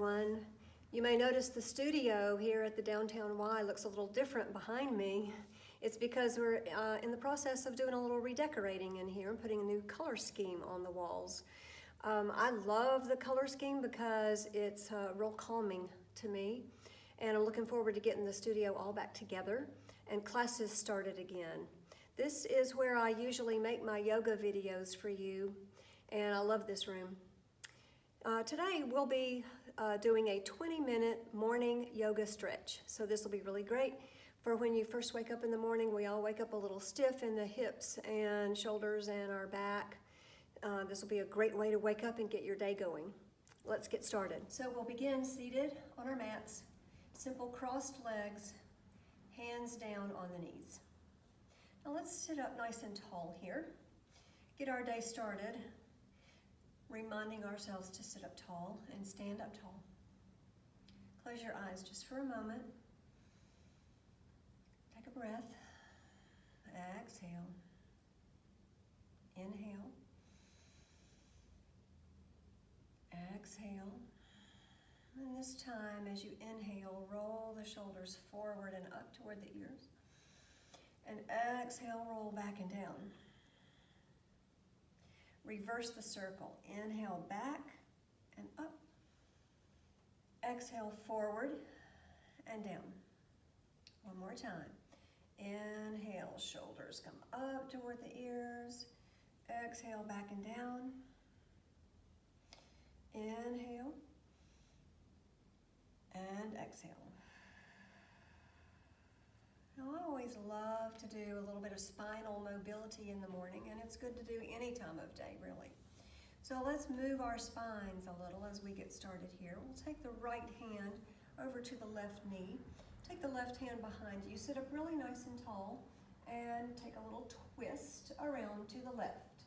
everyone. You may notice the studio here at the Downtown Y looks a little different behind me. It's because we're in the process of doing a little redecorating in here and putting a new color scheme on the walls. I love the color scheme because it's real calming to me, and I'm looking forward to getting the studio all back together and classes started again. This is where I usually make my yoga videos for you, and I love this room. Today we'll be doing a 20-minute morning yoga stretch. So this will be really great for when you first wake up in the morning. We all wake up a little stiff in the hips and shoulders and our back. This will be a great way to wake up and get your day going. Let's get started. So we'll begin seated on our mats, simple crossed legs, hands down on the knees. Now let's sit up nice and tall here. Get our day started, reminding ourselves to sit up tall and stand up tall. Close your eyes just for a moment. Take a breath. Exhale. Inhale. Exhale. And this time, as you inhale, roll the shoulders forward and up toward the ears. And exhale, roll back and down. Reverse the circle. Inhale back and up. Exhale forward and down. One more time. Inhale, shoulders come up toward the ears. Exhale back and down. Inhale and exhale. Now, I always love to do a little bit of spinal mobility in the morning, and it's good to do any time of day, really. So let's move our spines a little as we get started here. We'll take the right hand over to the left knee. Take the left hand behind you. Sit up really nice and tall, and take a little twist around to the left.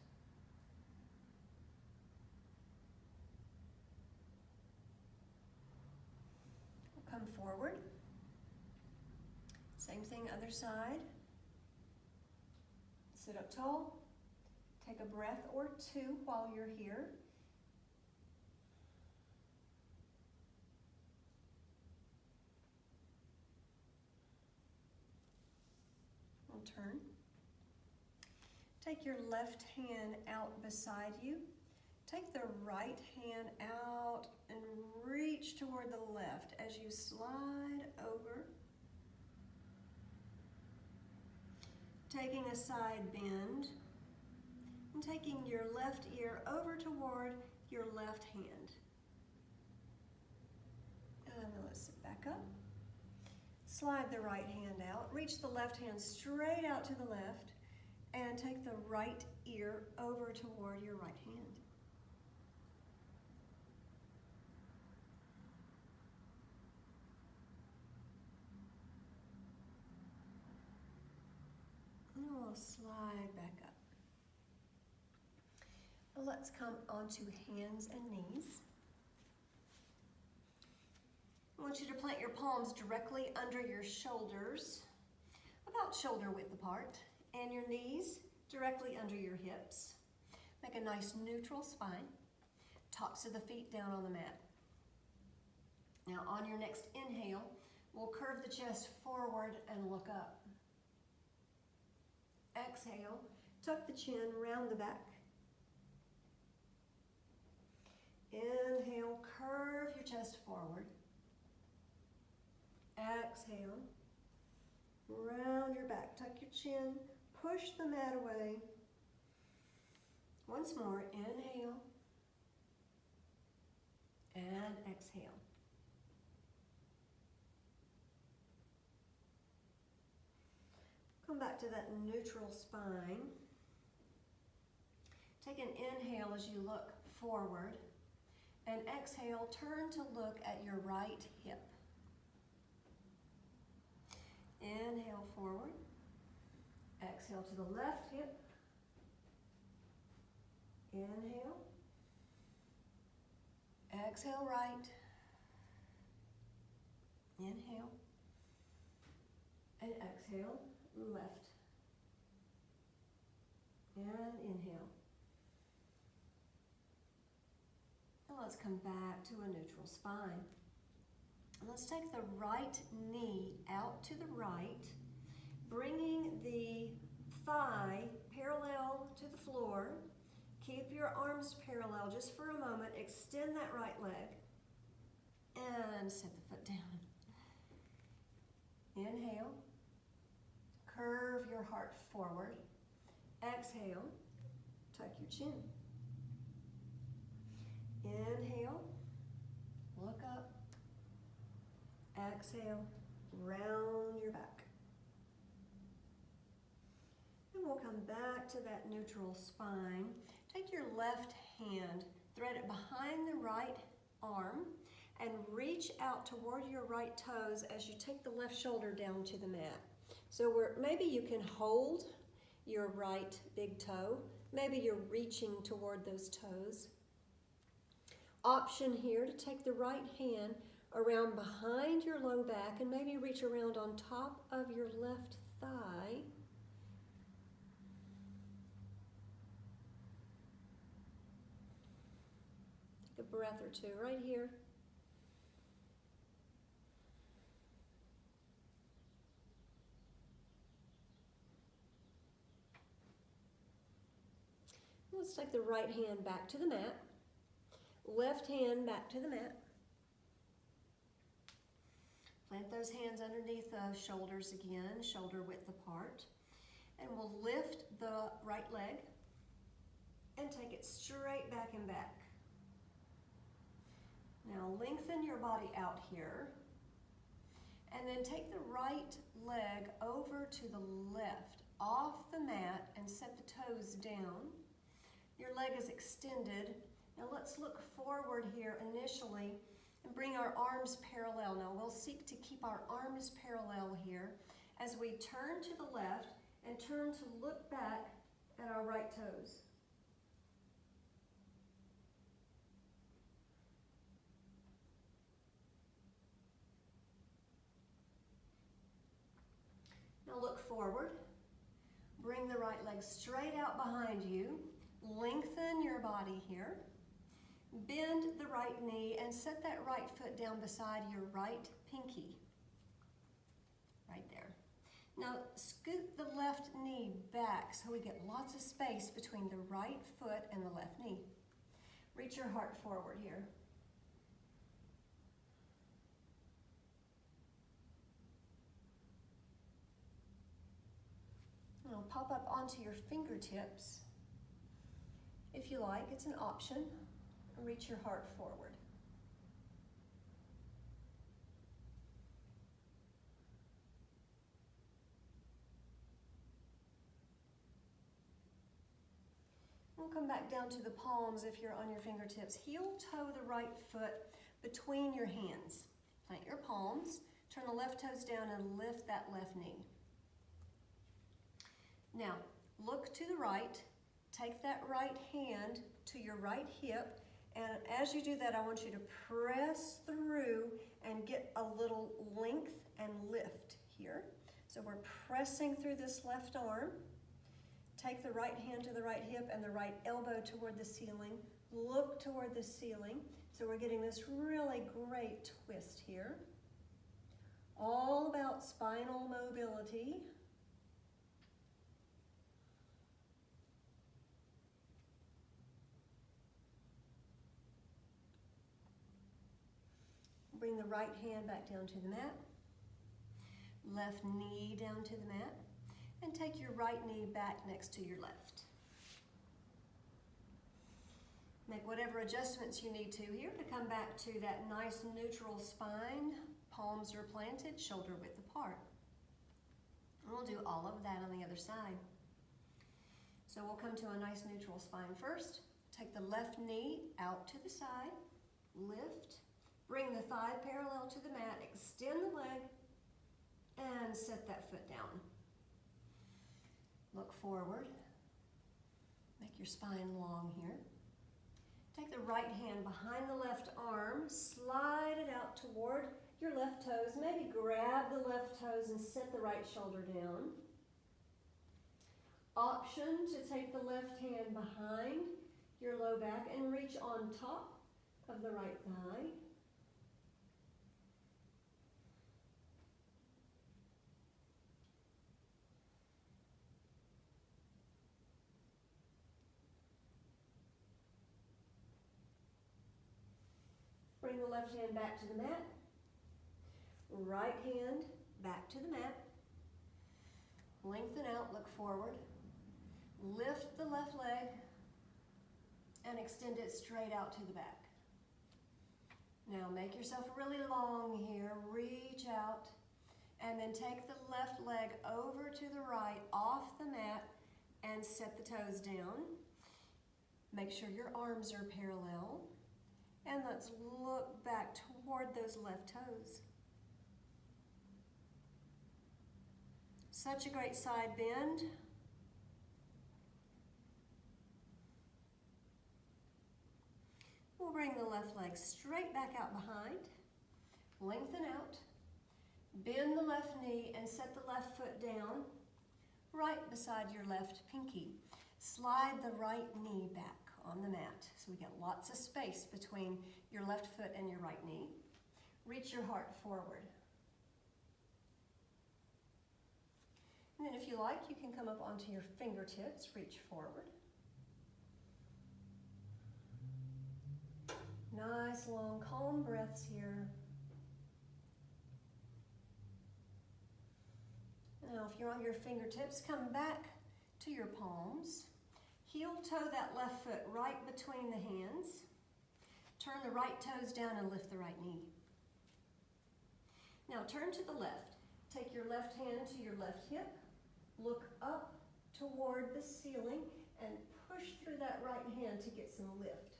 We'll come forward. Same thing, other side. Sit up tall. Take a breath or two while you're here. And turn. Take your left hand out beside you. Take the right hand out and reach toward the left as you slide over. Taking a side bend and taking your left ear over toward your left hand. And then let's sit back up. Slide the right hand out. Reach the left hand straight out to the left and take the right ear over toward your right hand. And we'll slide back up. Now let's come onto hands and knees. I want you to plant your palms directly under your shoulders, about shoulder width apart, and your knees directly under your hips. Make a nice neutral spine, tops of the feet down on the mat. Now on your next inhale, we'll curve the chest forward and look up. Exhale, tuck the chin, round the back. Inhale, curve your chest forward. Exhale, round your back, tuck your chin, push the mat away. Once more, inhale and exhale. Come back to that neutral spine. Take an inhale as you look forward, and exhale, turn to look at your right hip. Inhale forward, exhale to the left hip. Inhale, exhale right, inhale, and exhale left, and inhale. let's come back to a neutral spine. Let's take the right knee out to the right, bringing the thigh parallel to the floor. Keep your arms parallel just for a moment. Extend that right leg and set the foot down. Inhale, curve your heart forward. Exhale, tuck your chin. Inhale, look up. Exhale, round your back. And we'll come back to that neutral spine. Take your left hand, thread it behind the right arm, and reach out toward your right toes as you take the left shoulder down to the mat. So maybe you can hold your right big toe. Maybe you're reaching toward those toes. Option here to take the right hand around behind your low back and maybe reach around on top of your left thigh. Take a breath or two right here. Let's take the right hand back to the mat. Left hand back to the mat. Plant those hands underneath the shoulders again, shoulder width apart. And we'll lift the right leg and take it straight back and back. Now lengthen your body out here. And then take the right leg over to the left, off the mat, and set the toes down. Your leg is extended. Now let's look forward here initially and bring our arms parallel. Now we'll seek to keep our arms parallel here as we turn to the left and turn to look back at our right toes. Now look forward. Bring the right leg straight out behind you. Lengthen your body here. Bend the right knee and set that right foot down beside your right pinky. Right there. Now scoot the left knee back so we get lots of space between the right foot and the left knee. Reach your heart forward here. Now pop up onto your fingertips. If you like, it's an option. Reach your heart forward. We'll come back down to the palms if you're on your fingertips. Heel toe the right foot between your hands. Plant your palms, turn the left toes down and lift that left knee. Now, look to the right. Take that right hand to your right hip. And as you do that, I want you to press through and get a little length and lift here. So we're pressing through this left arm. Take the right hand to the right hip and the right elbow toward the ceiling. Look toward the ceiling. So we're getting this really great twist here. All about spinal mobility. Bring the right hand back down to the mat. Left knee down to the mat. And take your right knee back next to your left. Make whatever adjustments you need to here to come back to that nice neutral spine. Palms are planted, shoulder width apart. And we'll do all of that on the other side. So we'll come to a nice neutral spine first. Take the left knee out to the side. Lift. Bring the thigh parallel to the mat, extend the leg, and set that foot down. Look forward. Make your spine long here. Take the right hand behind the left arm, slide it out toward your left toes. Maybe grab the left toes and set the right shoulder down. Option to take the left hand behind your low back and reach on top of the right thigh. Bring the left hand back to the mat. Right hand back to the mat. Lengthen out, look forward. Lift the left leg and extend it straight out to the back. Now make yourself really long here. Reach out and then take the left leg over to the right off the mat and set the toes down. Make sure your arms are parallel. And let's look back toward those left toes. Such a great side bend. We'll bring the left leg straight back out behind. Lengthen out. Bend the left knee and set the left foot down right beside your left pinky. Slide the right knee back on the mat so we get lots of space between your left foot and your right knee. Reach your heart forward. And then if you like, you can come up onto your fingertips, reach forward. Nice, long, calm breaths here. Now, if you're on your fingertips, come back to your palms. Heel toe that left foot right between the hands. Turn the right toes down and lift the right knee. Now turn to the left. Take your left hand to your left hip. Look up toward the ceiling and push through that right hand to get some lift.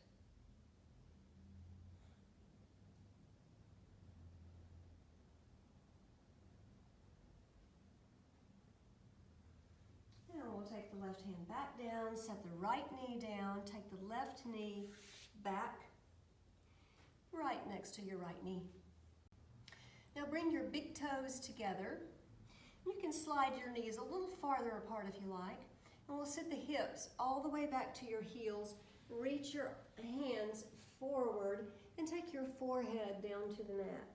Now we'll take the left hand back down, set the right knee down, take the left knee back, right next to your right knee. Now bring your big toes together. You can slide your knees a little farther apart if you like. And we'll sit the hips all the way back to your heels. Reach your hands forward and take your forehead down to the mat.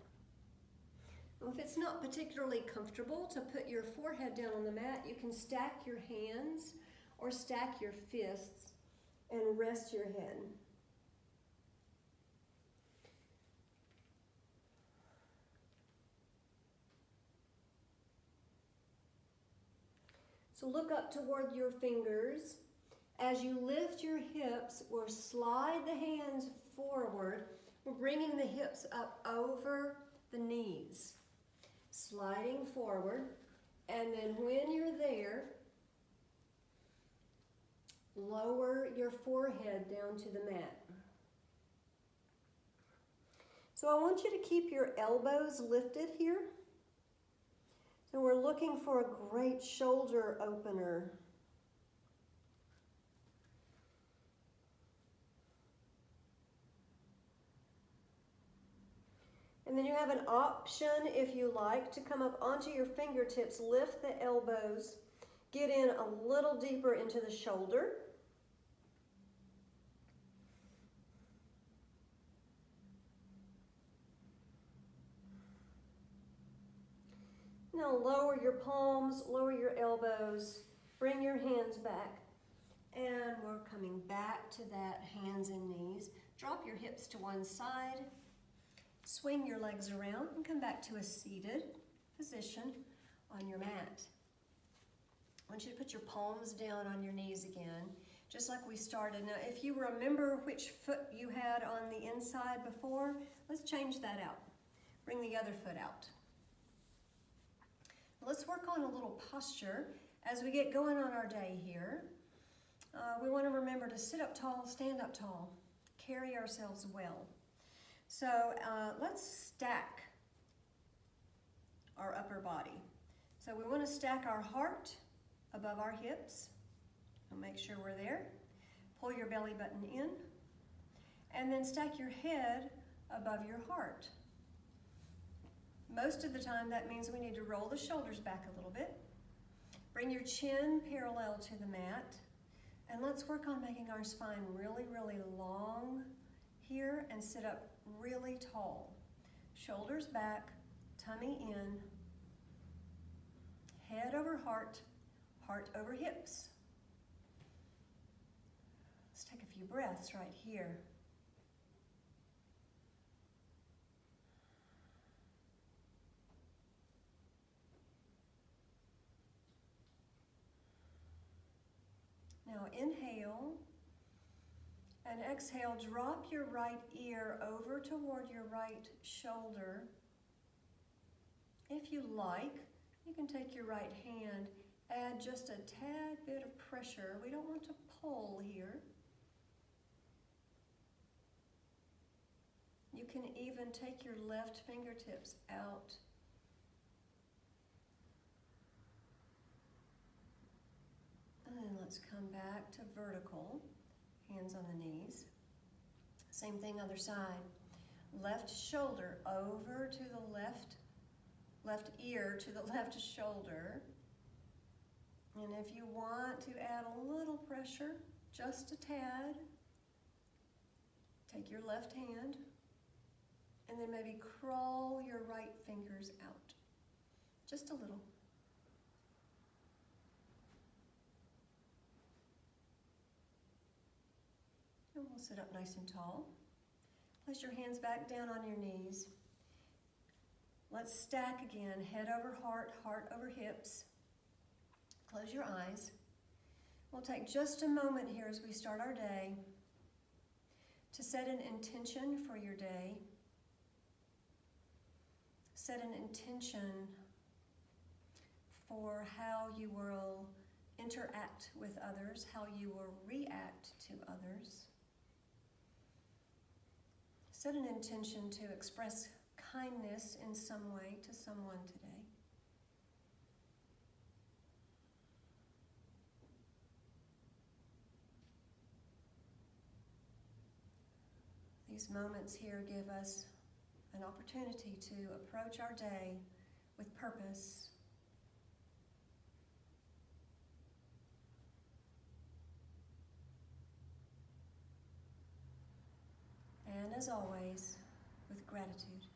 Now, if it's not particularly comfortable to put your forehead down on the mat, you can stack your hands or stack your fists and rest your head. So look up toward your fingers. As you lift your hips or slide the hands forward, we're bringing the hips up over the knees. Sliding forward, and then when you're there, lower your forehead down to the mat. So I want you to keep your elbows lifted here. So we're looking for a great shoulder opener. And then you have an option, if you like, to come up onto your fingertips, lift the elbows, get in a little deeper into the shoulder. Now lower your palms, lower your elbows, bring your hands back. And we're coming back to that hands and knees. Drop your hips to one side. Swing your legs around and come back to a seated position on your mat. I want you to put your palms down on your knees again, just like we started. Now, if you remember which foot you had on the inside before, let's change that out. Bring the other foot out. Let's work on a little posture as we get going on our day here. We want to remember to sit up tall, stand up tall, carry ourselves well. So let's stack our upper body. So we want to stack our heart above our hips. We'll make sure we're there. Pull your belly button in. And then stack your head above your heart. Most of the time that means we need to roll the shoulders back a little bit. Bring your chin parallel to the mat. And let's work on making our spine really, really long here and sit up really tall. Shoulders back, tummy in, head over heart, heart over hips. Let's take a few breaths right here. Now inhale and exhale, drop your right ear over toward your right shoulder. If you like, you can take your right hand, add just a tad bit of pressure. We don't want to pull here. You can even take your left fingertips out. And then let's come back to vertical, hands on the knees. Same thing, other side. Left shoulder over to the left ear to the left shoulder. And if you want to add a little pressure, just a tad, take your left hand and then maybe crawl your right fingers out, just a little. And we'll sit up nice and tall. Place your hands back down on your knees. Let's stack again, head over heart, heart over hips. Close your eyes. We'll take just a moment here as we start our day to set an intention for your day. Set an intention for how you will interact with others, how you will react to others. Set an intention to express kindness in some way to someone today. These moments here give us an opportunity to approach our day with purpose. And as always, with gratitude.